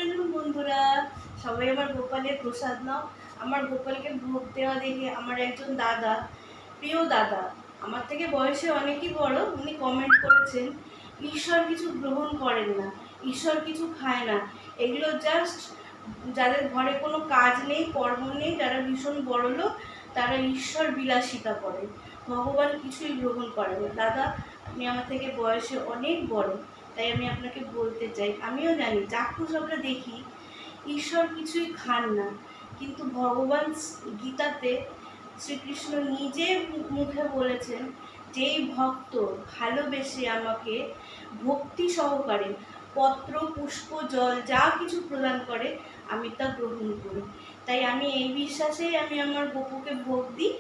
Afternoon বন্ধুরা, সবাই আমার গোপালের প্রসাদ নাও। আমার গোপালকে ভোগ দেওয়া দেখে আমার একজন দাদা, প্রিয় দাদা, আমার থেকে বয়সে অনেকই বড়, উনি কমেন্ট করেছেন ঈশ্বর কিছু গ্রহণ করেন না, ঈশ্বর কিছু খায় না, এগুলো জাস্ট যাদের ঘরে কোনো কাজ নেই, কর্ম নেই, যারা ভীষণ বড় লোক, তারা ঈশ্বর বিলাসিতা করে, ভগবান কিছুই গ্রহণ করে না। দাদা, আপনি আমার থেকে বয়সে অনেক বড়, তাই আমি আপনাকে বলতে চাই, আমিও জানি চাক্ষুষ আমরা দেখি ঈশ্বর কিছুই খান না, কিন্তু ভগবান গীতাতে শ্রীকৃষ্ণ নিজে মুখে বলেছেন, যেই ভক্ত ভালোবেসে আমাকে ভক্তি সহকারে পত্র পুষ্প জল যা কিছু প্রদান করে আমি তা গ্রহণ করি। তাই আমি এই বিশ্বাসেই আমি আমার গপুকে ভোগ দিই।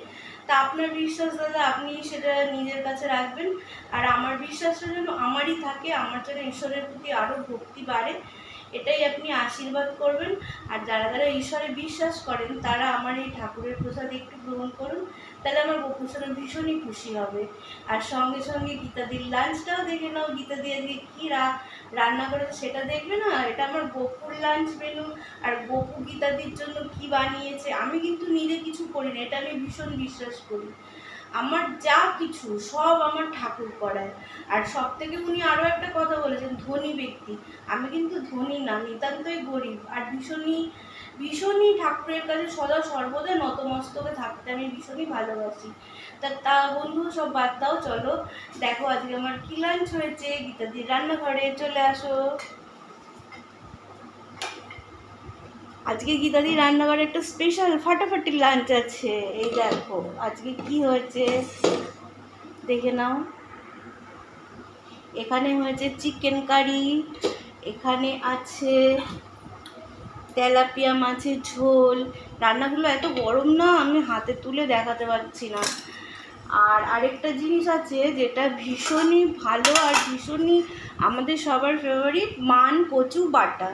তা আপনার বিশ্বাস দাদা, আপনি সেটা নিজের কাছে রাখবেন, আর আমার বিশ্বাসটা যেন আমারই থাকে, আমার যেন ঈশ্বরের প্রতি আরও ভক্তি বাড়ে, এটাই আপনি আশীর্বাদ করবেন। আর যারা যারা ঈশ্বরে বিশ্বাস করেন তারা আমার এই ঠাকুরের প্রসাদ একটু গ্রহণ করুন, তাহলে আমার গোপুসোনা ভীষণই খুশি হবে। আর সঙ্গে সঙ্গে গীতাদির লাঞ্চটাও দেখে নাও, গীতাদি আজকে কী রান্না করেছে সেটা দেখবে না। এটা আমার গোপুর লাঞ্চ মেনু, আর গোপু গীতাদির জন্য কি বানিয়েছে। আমি কিন্তু নিজে কিছু করি না, এটা আমি ভীষণ বিশ্বাস করি। আমার যা কিছু সব আমার ঠাকুর করায়। আর সব থেকে উনি আরও একটা কথা বলেছেন, ধনী ব্যক্তি। আমি কিন্তু ধনী না, নিতান্তই গরিব, আর ভীষণই ভীষণই ঠাকুরের কাছে সদা সর্বদা নতমস্তকে থাকতে আমি ভীষণই ভালোবাসি। তা বন্ধু, সব বাদ দাও, চলো দেখো আজকে আমার কী লাঞ্চ হয়েছে। গীতাদির রান্নাঘরে চলে আসো। আজকে গীতাদি রান্নাঘরে একটা স্পেশাল ফাটাফাটি লাঞ্চ আছে। এই দেখো আজকে কি হয়েছে দেখে নাও। এখানে হয়েছে চিকেন কারি, এখানে আছে তেলাপিয়া মাছের ঝোল। রান্নাগুলো এত গরম না, আমি হাতে তুলে দেখাতে পারছি না। আর আরেকটা জিনিস আছে যেটা ভীষণই ভালো আর ভীষণই আমাদের সবার ফেভারিট, মান কচু বাটা।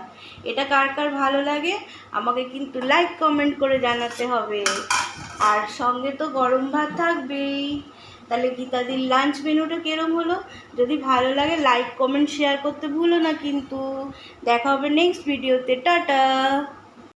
এটা কার কার ভালো লাগে আমাকে কিন্তু লাইক কমেন্ট করে জানাতে হবে। আর সঙ্গে তো গরম ভাত থাকবেই। তাহলে গীতাদির লাঞ্চ মেনুটা কীরকম হলো? যদি ভালো লাগে লাইক কমেন্ট শেয়ার করতে ভুলো না কিন্তু। দেখা হবে নেক্সট ভিডিওতে। টাটা।